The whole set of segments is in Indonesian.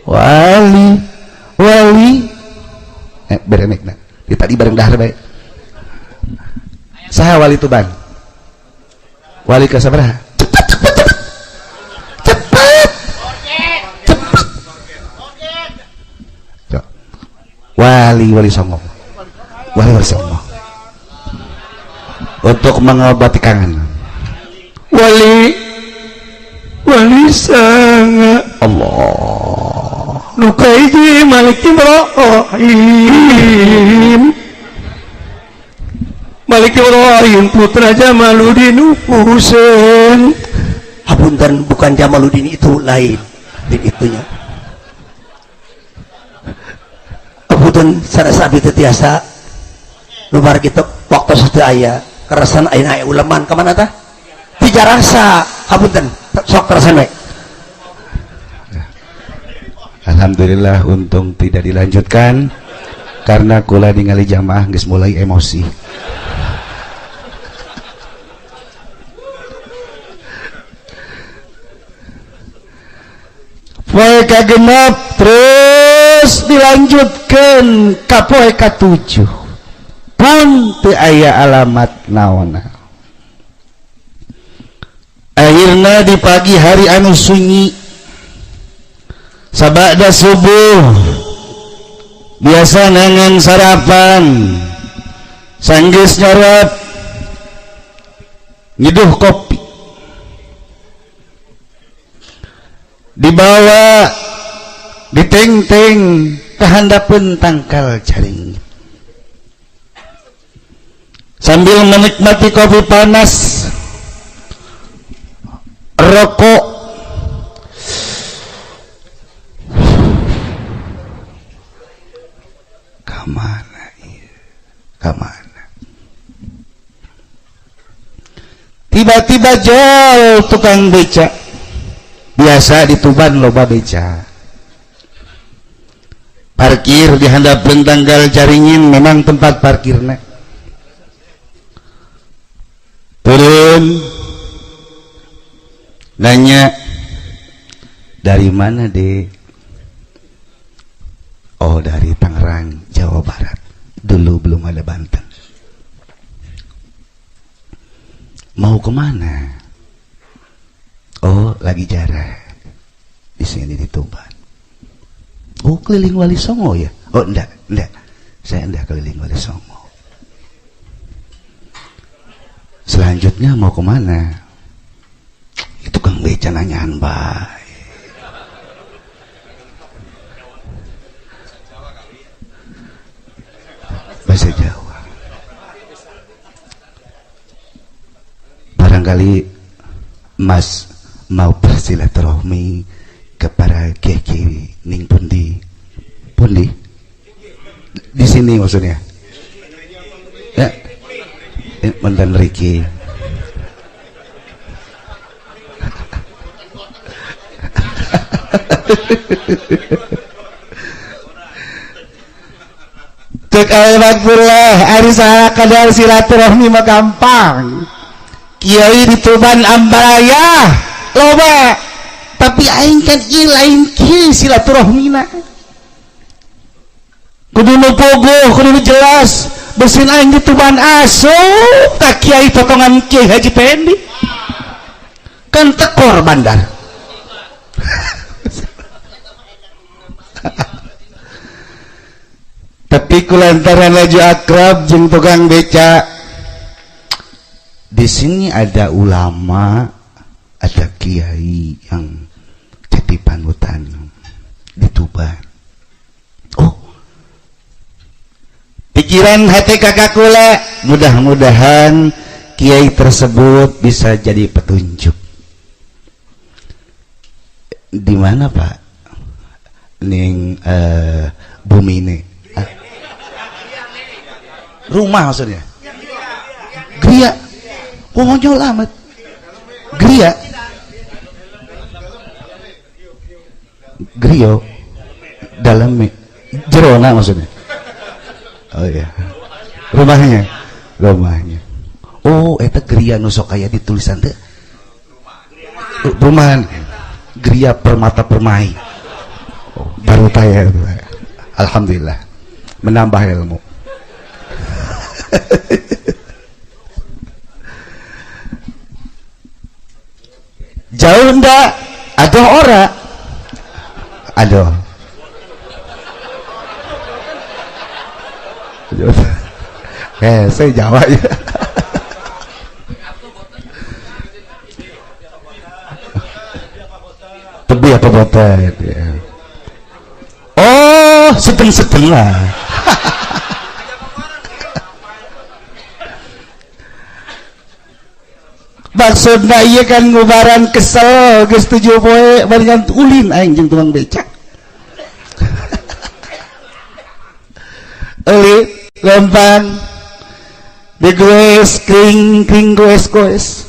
wali berenek na di tadi bareng dahar baik saha wali Tuban wali ka sabaraha cepet wali songo untuk mengobati kangen wali sangat Allah nukaiji Malik Ibrahim putra Jamaluddin Husain. Hapunten, bukan Jamaluddin itu lain din itunya. Hapunten sarasa abdi teu tiasa lubar kitu waktu satu aya kerasan aya ulaman ka mana tah? Tijarasa. Hapunten sok kerasan we. Alhamdulillah untung tidak dilanjutkan karena kula ningali jamaah geus mulai emosi. Poe kagenep terus dilanjutkan ka poe ka-7 pun teu aya alamat naonna. Akhirna di pagi hari anu sunyi sabada subuh biasa nangan sarapan sanggeus nyorot nyeduh kopi dibawa diteng-teng kehandapeun tangkal jaring sambil menikmati kopi panas rokok kamana tiba-tiba jol tukang beca biasa di Tuban loba beca parkir di handapeun tanggal jaringin memang tempat parkirna turun nanya dari mana dek oh dari Tangerang Jawa Barat dulu belum ada Banten mau kemana oh lagi jarah di sini di Tuban oh keliling Wali Songo ya oh enggak saya enggak keliling Wali Songo selanjutnya mau kemana itu Kang beca nanyaan baik bahasa Jawa barangkali Mas mau bersilaturahmi kepada kiai ning pundi di sini maksudnya ya mantan Riki cek alhamdulillah ari saha kadal silaturahmi mah gampang kiai di Tuban Ambalaya loba tapi aing kan ieu lain kieu silaturahmina kudu nu bogoh kudu nu jelas besin aing di Tuban asup ka kiai potongan Kiai Haji Pendi kan tekor bandar tapi kulantaran laju akrab jeung tukang beca di sini ada ulama ada kiai yang jadi panutan di Tuban oh pikiran hati kakak kula mudah-mudahan kiai tersebut bisa jadi petunjuk di mana Pak ning bumi ini rumah maksudnya Gria oh jauh amat Gria Grio dalam jerona maksudnya oh iya rumahnya oh eta Gria nusok kayak ditulisan teh rumahan Gria Permata Permai oh, baru tanya. Alhamdulillah menambah ilmu. Jauh ndak ada ora ada saya Jawa ya. Tebi apa botet ya. Oh sedeng-sedeng lah. Maksudna iya kan ngubaran kesel geus 7 poe barengan ulin aing jeung tukang becak. Ulin lempang digoes kring goes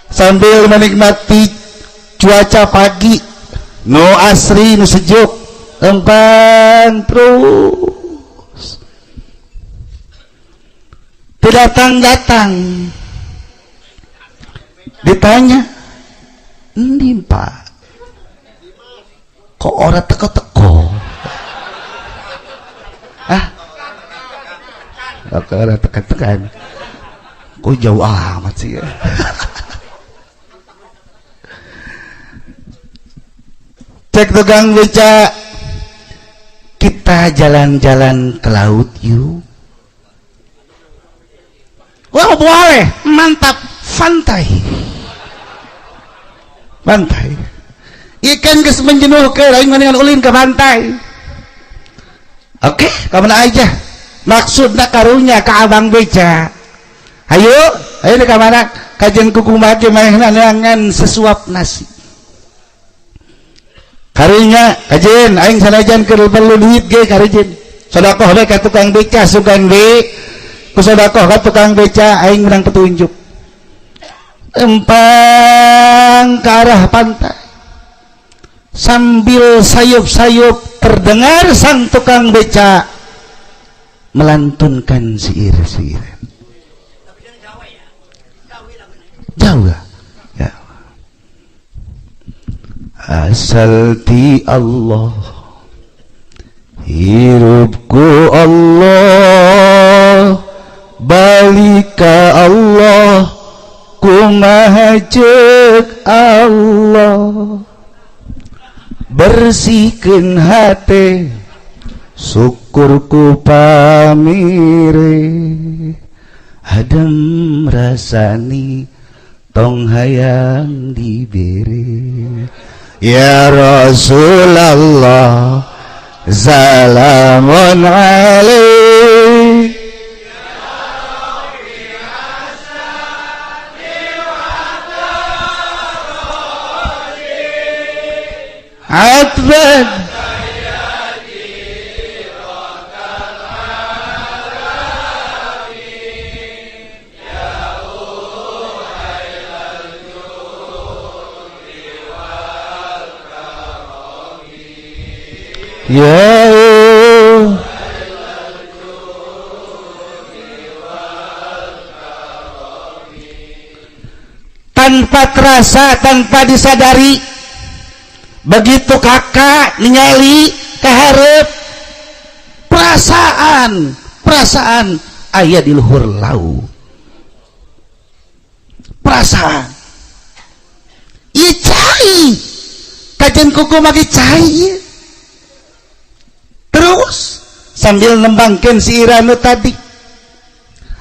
sambil menikmati cuaca pagi nu asri nu sejuk lempang terus datang ditanya endi Pak kok ora teko-teko kok ora tekan kok jauh amat sih ya. Cek tukang beca kita jalan-jalan ke laut yuk. Wah boleh, mantap, pantai. Ikan geus menjenuhkeun, aing mendingan ulin ke pantai. Oke, kemana aja? Maksudna karunya ke abang beca. Ayo di kamana? Kajen kuku make manehna neangan sesuap nasi. Karunya kajen aing sanajan keur perlu duit ge karujen. Sedekah we ka tukang beca sugan we. Kusodakoh ka tukang beca aing menang petunjuk empang ke arah pantai sambil sayup-sayup terdengar sang tukang beca melantunkan syair-syairan jauh ya asal ti Allah hirupku Allah balik ke Allah kumaha ceuk Allah bersihkeun hate syukurku pamire adem rasani tong hayang dibere ya Rasulullah salamun alaik Atbad ya tanpa terasa tanpa disadari begitu kakak ningali keharep perasaan aya di luhur laut perasaan ieu cai kajen kuku magi cai terus sambil nembangkeun siiranu tadi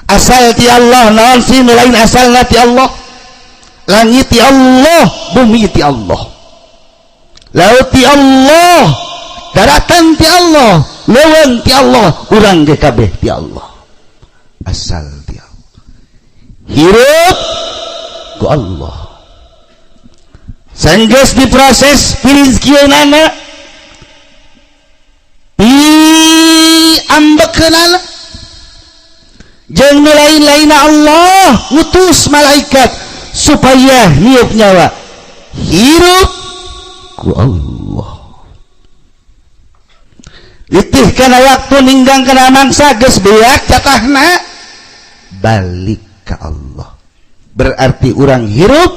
asal ti Allah naon sih lain asalna ti Allah langit ti Allah bumi ti Allah laut ti Allah daratan ti Allah leuweung ti Allah urang ge kabeh ti Allah asal ti Allah hirup ku Allah sanggeus diproses pirizkieunana ambekeunana jeung nu lain-lainna Allah ngutus malaikat supaya hiup nyawa hirup ku Allah litih kana waktu ninggang kana mangsa geus beak catahna balik ka Allah berarti urang hirup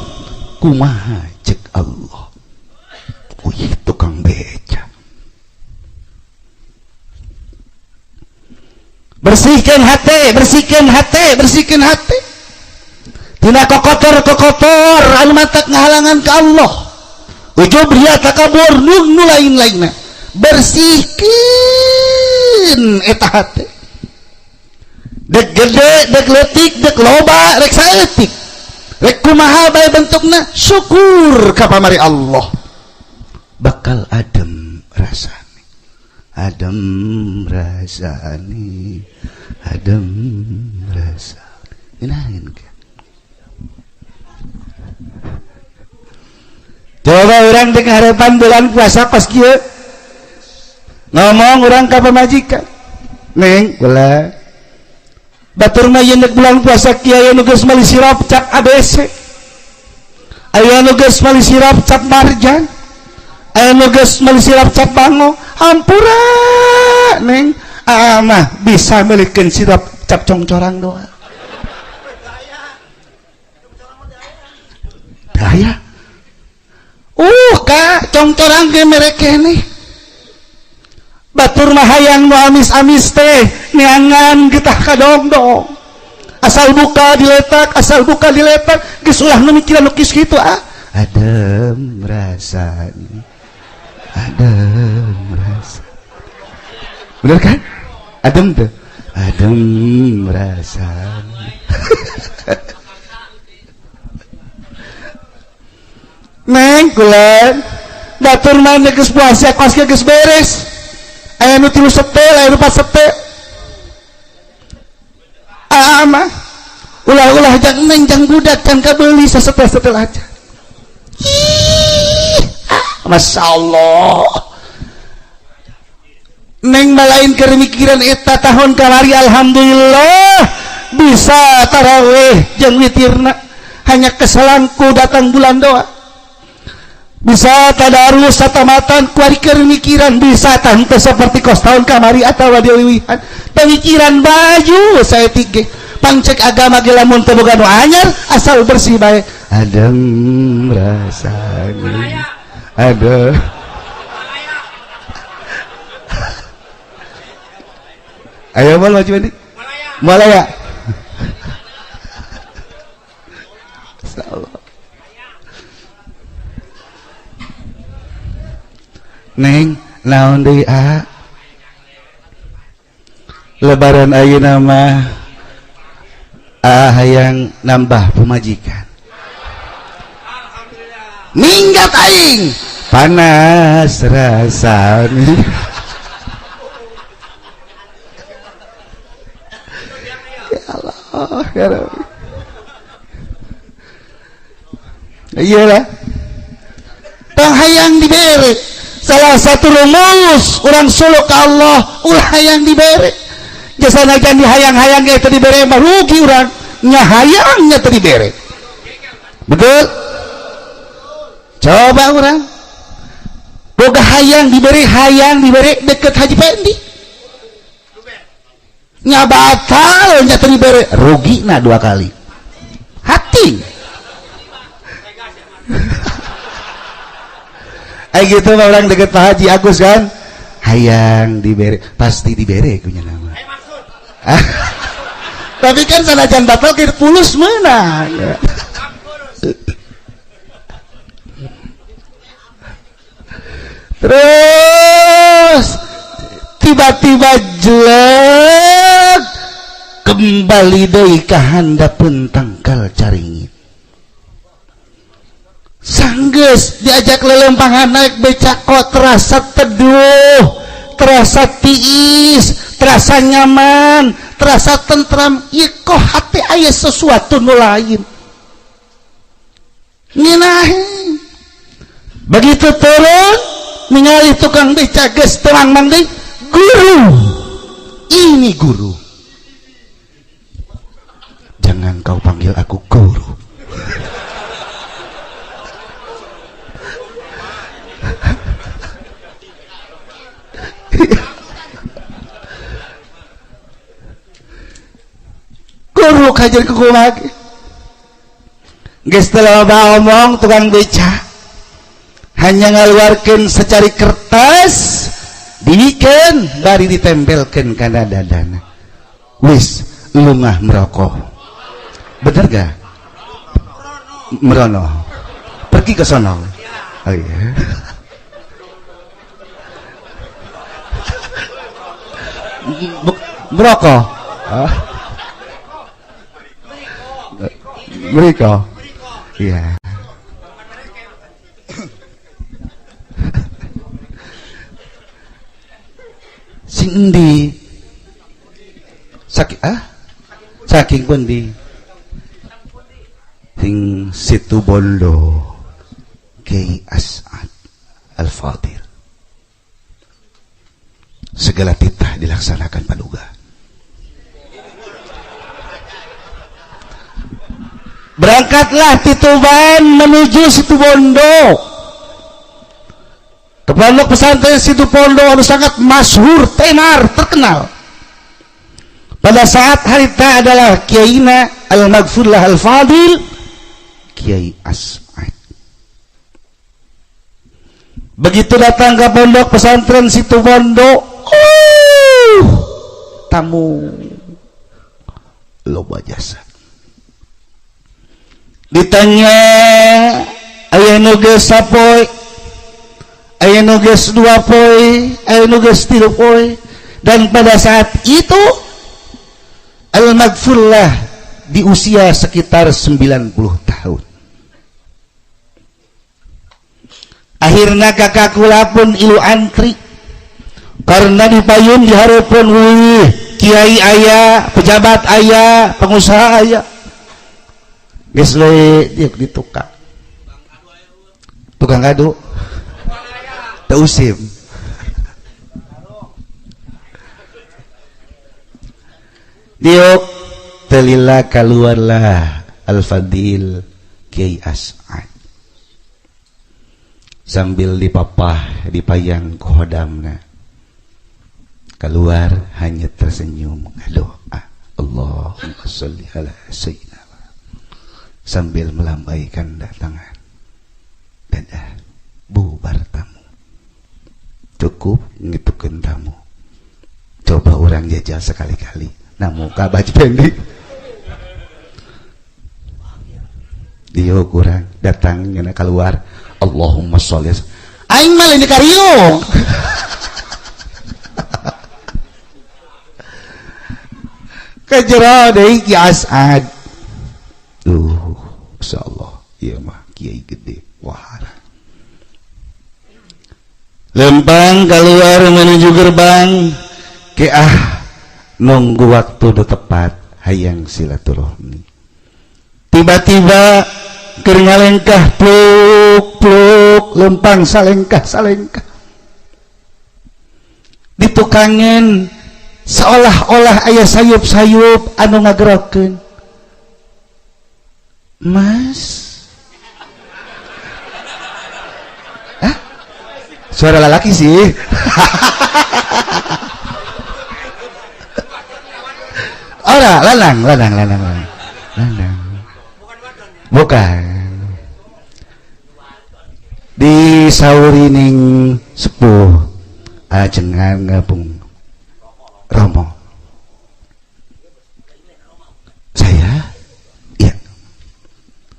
kumaha cek Allah bersihkan hati tina kokotor anu matak ngahalangan ka Allah ujub riya takabur nu lain-lainna bersihkeun eta hati dek gede dek leutik dek loba rek saeutik rek kumaha bae bentukna syukur ka pamari Allah bakal adem rasani inahin ka coba orang di harapan bulan puasa pas kieu ngomong orang ka pamajikan neng ulah batur mah yeun bulan puasa kieu aya nu geus meuli sirop cap ABC aya nu geus meuli sirop cap marjan aya nu geus meuli sirop cap bango hampura neng mah bisa meulikeun sirop cap congcorang doang daya kak congcorang ge merek keneh batur mah hayang nu amis-amis teh neangan getah kadongdong asal buka diletak geus ulah nu mikiran nu kieu kitu adem rasani bener kan adem rasani neng kulan batur mah geus puasa kos geus beres aya nu 3 setel aya nu 4 setel mah ulah jang neng jang budak kan kabeuli sasetel aja Masya Allah neng malain keur mikiran eta tahun kamari alhamdulillah bisa tarawih jeung witirna hanya keselangku datang bulan doa bisa tadarus satamatan kuari mikiran bisa tante seperti kos tahun kamari atau diwiwihan pemikiran baju saya tiga pancek agama ge lamun teu boga nu anyar asal bersih bae adem rasani ada ayo mal maju ini malaya insyaallah neng naon deui lebaran ayeuna mah hayang nambah pemajikan minggat aing panas rasani ya Allah ya Rabbi iyalah tong hayang dibere salah satu rumus orang suluk ke Allah ulah hayang dibere jasa najan dihayang-hayang itu dibere mah rugi orang nyahayangnya teu dibere betul coba orang boga hayang dibere deket Haji Pendi nya batal nya teu dibere rugi na 2 kali hati gitu orang deket Pak Haji Agus kan hayang dibere pasti dibere kunya nama tapi kan sanajan batal kita pulus menang terus tiba-tiba jelek kembali deui ka handapeun tangkal caringin sanggeus diajak lelempangan naik becak kok terasa teduh terasa tiis terasa nyaman terasa tentram ieu kok hati aya sesuatu nu lain nginahe begitu turun ningali tukang becak geus terang mangdeui guru ini guru jangan kau panggil aku guru guru kajar ke kumaha geus teu loba omong tukang beca hanya ngaluarkeun secari kertas dibikeun bari ditempelkeun kana dadana wis lungah merokok. Bener gak? Merono. Pergi ke sono. Oh iya. Merokok. Mereka. Iya. Sing endi? Saking pundi? Sing Situ Bondo Kiai As'ad Al-Fadil. Segala titah dilaksanakan paduga. Berangkatlah Tituban menuju Situ Bondo. Ke pondok pesantren Situ Bondo anu sangat masyhur, tenar, terkenal. Pada saat harita adalah Kiaina Al-Maghfurlah Al-Fadil Kiai As'ad. Begitu datang ke pondok pesantren Situ Bondo, tamu loba jasa. Ditanya, aya nu geus sapoe, aya nu geus 2 poe, aya nu geus 3 poe. Dan pada saat itu Al-Maghfurlah di usia sekitar 90 tahun. Akhirnya kakak kula pun ilu antri karena dipayun diharapun wih kiai aya, pejabat aya, pengusaha aya. Geus le di tukang ngadu teu usim. Diuk telila keluarlah Al-Fadil Kiai As'ad sambil dipapah dipayang khodamna. Keluar hanya tersenyum doa Allahumma sholli ala sayyidina sambil melambaikan tangan. Dadah bubar tamu. Cukup ngitukeun tamu. Coba orang jajal sekali-kali. Namu ka baju pendek. Dia kurang datang nyana keluar Allahumma sholli. Aing mah ini kariung. Kajero deui Ki As'ad. Insyaallah ieu mah kiai gede wahara. Lempang keluar menuju gerbang ke nunggu waktu udah tepat hayang silaturahmi. Tiba-tiba keur ngalengkah pluk lempang salengkah ditukangin seolah-olah aya sayup-sayup anu ngagerokeun. Mas, suara lelaki sih. Ora, lanang. Bukan. Di saurining sepuh ajengan ngabung Romo. Saya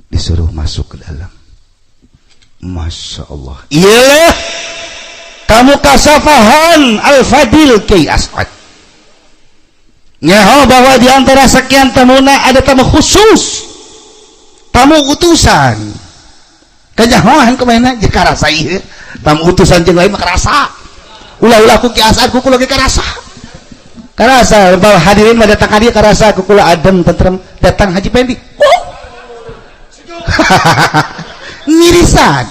disuruh masuk ke dalam. Masya Allah. Iya, kamu kasafahan Al-Fadil Kiai As'ad. Nyaho bahwa di antara sekian tamuna ada tamu khusus, tamu utusan. Kanyahoan kemana? Jika karasa ieu. Tamu utusan jeung lain mah karasa. Ulah ku Kiai As'ad ku lagi karasa. Karasa bahwa hadirin mah datang hadiah karasa ku kula adem tentrem datang Haji Pendi. Ngirisan.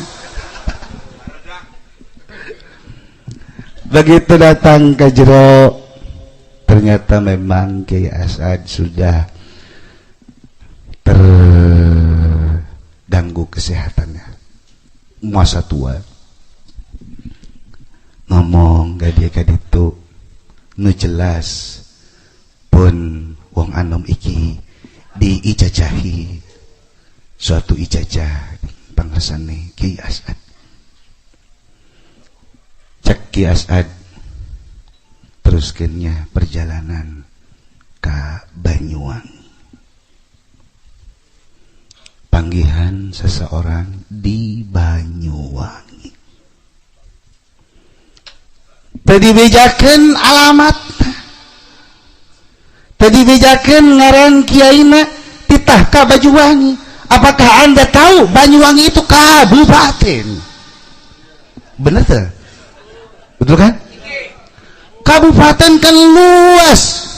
Begitu datang ke jero, ternyata memang Kiai As'ad sudah terganggu kesehatannya, masa tua. Ngomong gak dia kaditu nu jelas pun wong anom iki diijajahi suatu ijazah pangersane Kiai As'ad. Cek Kiai As'ad teruskeunnya perjalanan ka Banyuwangi. Panggihan seseorang di Banyuwangi. Tadi bejakeun alamat, tadi bejakeun ngaran kiaina titah ka Banyuwangi. Apakah Anda tahu Banyuwangi itu kabupaten? Benar tak? Betul kan? Kabupaten kan luas.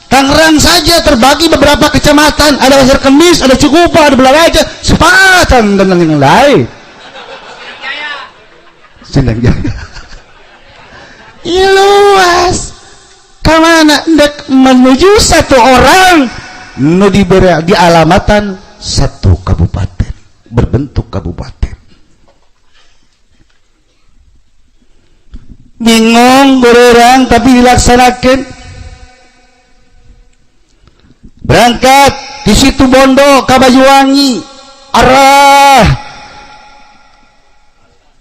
Tangerang saja terbagi beberapa kecamatan, ada Pasar Kemis, ada Cikupa, ada Belaraja, Sepatan dan yang lain. Sindang Jaya. Iya luas. Kamana hendak menuju satu orang nu diberi di alamatan satu kabupaten, berbentuk kabupaten. Bingung berorang tapi dilaksanakan. Berangkat di situ Bondo ke Banyuwangi arah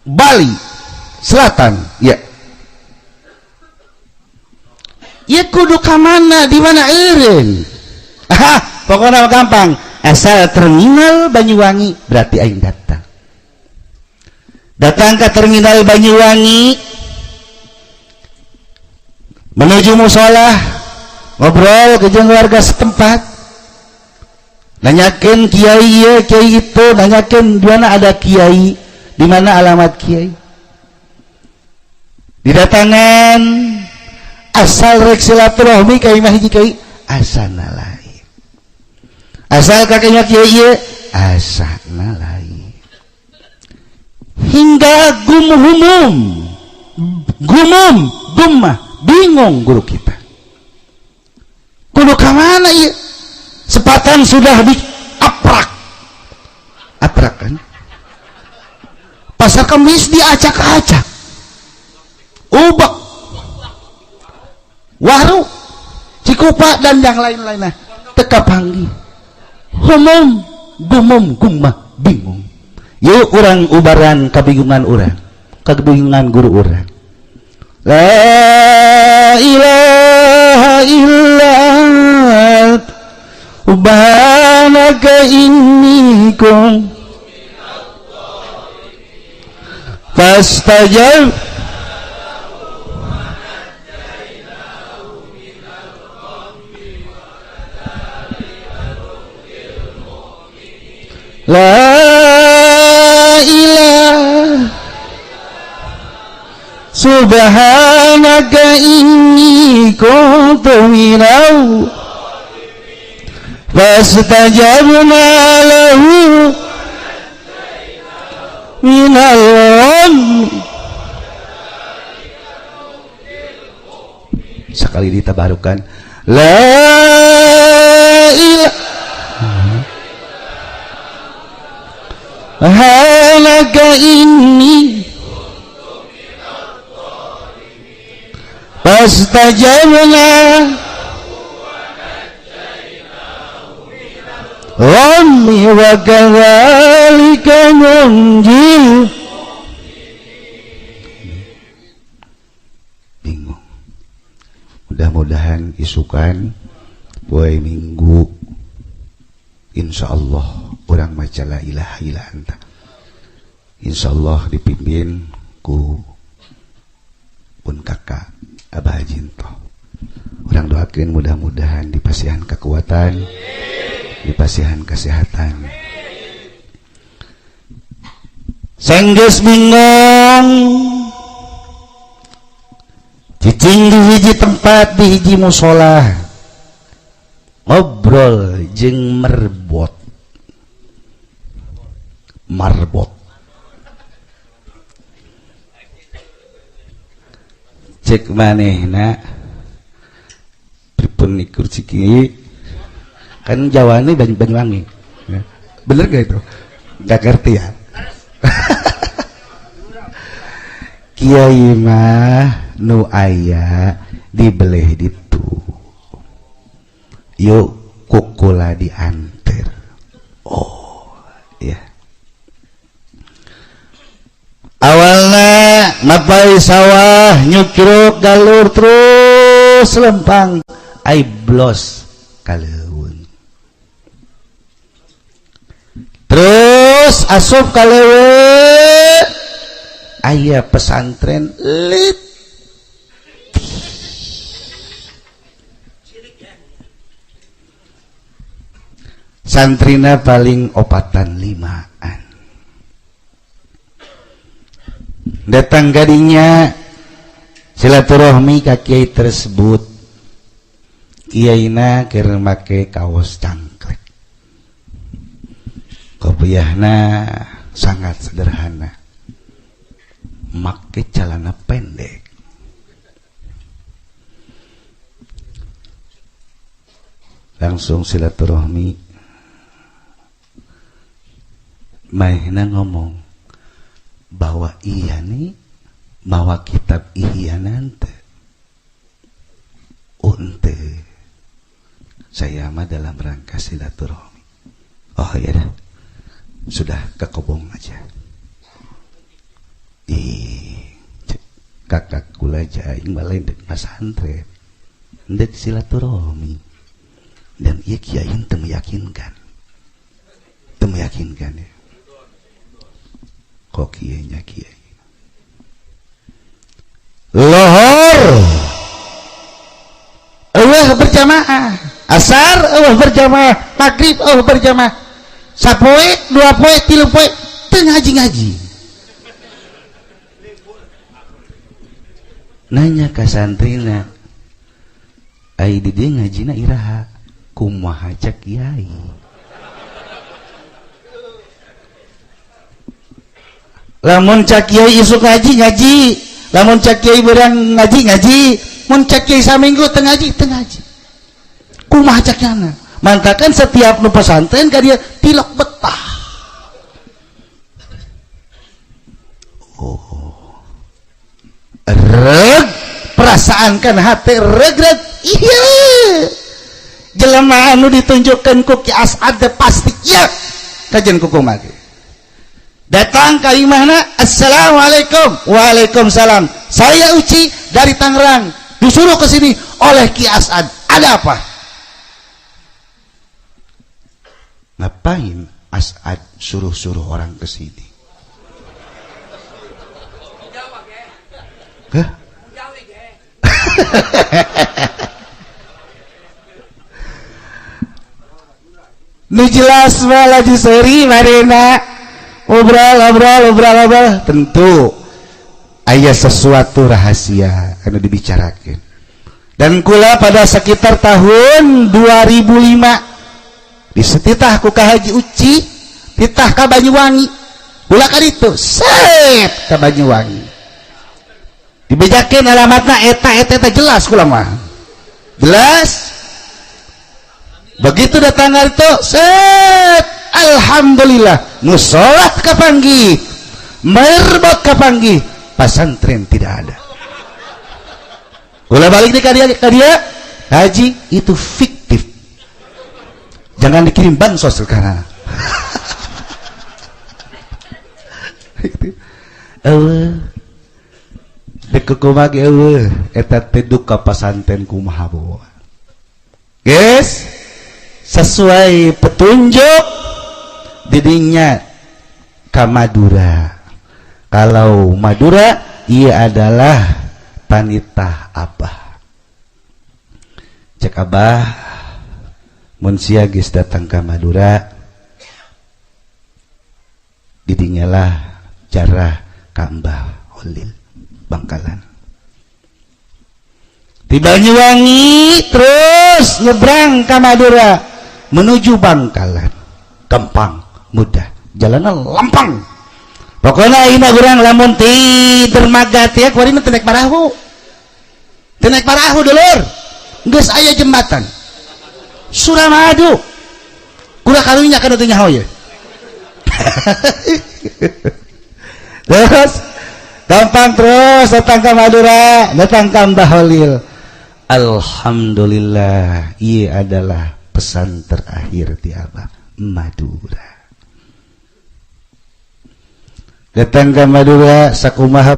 Bali Selatan, ya. Ya kudu ka mana, di mana eureun? Pokoknya gampang, asal terminal Banyuwangi berarti aing datang. Datang ke terminal Banyuwangi, menuju musola, ngobrol ke jeung warga setempat, nanyakeun kiai ya, kiai itu, nanyakeun di mana ada kiai, di mana alamat kiai. Didatangan, asal rek silaturahmi ka imah hiji kiai, asana lain. Asal kakeknya kiai ya, asana lain. Hingga gumah, bingung guru kita. Kudu ka mana ya? Sepatan sudah diaprak kan? Pasar Kemis diacak-acak. Ubak, Waru, Cikupa dan yang lain-lainnya teka panggil. Gumah, bingung. Yuk orang ubaran kebingungan orang, kebingungan guru orang. La ilaha illallah subhanaka inni kuntu fastajab la ilaha subhanaka inni kuntu minal fastajabna lahu minal ghammi. Sekali ditabarukan la ilaha inni fastajabna ghammi wa kadzalika nunjil. Bingung. Mudah-mudahan isukan poe Minggu insyaallah urang maca la ilaha illa anta. Insyaallah dipimpin ku pun kakak Abah Jinto. Urang doakeun mudah-mudahan dipasihan kekuatan, dipasihan kesehatan. Senggeus bingung, cicing di hiji tempat, di hiji musola, ngobrol jeung marbot cek manehna pripun nikur ciki kan Jawane Banyuwangi ya. Bener gak itu? Gak ngerti ya. Kiai mah nu aya dibeleh ditu yuk kukula dianter. Oh ya, awalnya mapai sawah nyukruk galur terus lempang aiblos Kaleuweung. Terus asup kaleuweung aya pesantren lit. Santrina paling 45an. Datang gadinya silaturahmi ka kiai tersebut. Kiaina keur make kaos cangklek. Kopiahna sangat sederhana. Make celana pendek. Langsung silaturahmi. Maehna ngomong bahwa iya nih bawa kitab Ihya nanti. Unte. Saya mah dalam rangka silaturahmi. Oh ya dah. Sudah ke kobong aja. Kakak kula jaing balai dek pesantren. Dek silaturahmi. Dan iya kiai teu meyakinkan. Teu meyakinkan ya. Kok kiainya kiai. Lohor. Allah berjamaah. Asar Allah berjamaah. Maghrib Allah berjamaah. Sapoe, 2 poe, 3 poe teu ngaji-ngaji. Nanya ka santrina, ai di dieu ngajina iraha? Kumaha cak kiai? Lamun cak kiai isuk ngaji, lamun cak kiai beurang ngaji, mun cak kiai saminggu teu ngaji. Kumaha cak yana? Mantakan setiap nu pesantren ka dia tilok betah. Oh. Reg perasaan kan hati reg. Iya. Jelema anu ditunjukkan ku Ki As'ad pasti iya. Kajen ku kumaha. Datang ka imahna, assalamualaikum. Waalaikumsalam. Saya Uci dari Tangerang. Disuruh ke sini oleh Ki As'ad. Ada apa? Ngapain As'ad suruh-suruh orang ke sini? Hah? Nu jelas malah di seri marina obrol. Tentu aya sesuatu rahasia anu dibicarakeun. Dan kula pada sekitar tahun 2005 disetitah ku ka Haji Uci, titah ka Banyuwangi. Ulah ka ditu, set ka Banyuwangi. Dibejakeun alamatna eta jelas kula mah. Jelas. Begitu datang itu, set alhamdulillah musolat kapanggih, merbot kapanggih, pesantren tidak ada. Ulah balik ka dia, Haji itu fiktif. Jangan dikirim bansos sekarang. Dek kumaha eueuh eta teh duka pesantren kumaha bawa. Guys, sesuai petunjuk didinya ka Madura. Kalau Madura ia adalah panitah Abah. Cek Abah mun sia geus datang ka Madura didinyalah jarah ka Mbah Holil Bangkalan. Di Banyuwangi terus nyebrang ka Madura menuju Bangkalan. Gampang, mudah, jalanan lampang. Pokoknya ayeuna urang lamun ti dermaga teh kuarina teu naek perahu. Teu naek perahu dulur. Geus aya jembatan. Suramadu kuda karunya kana teu nyaho ye. Terus gampang terus datang ke Madura, datang ke Mbah Holil. Alhamdulillah, ia adalah pesan terakhir di Abah, Madura. Datang ke Madura sakumaha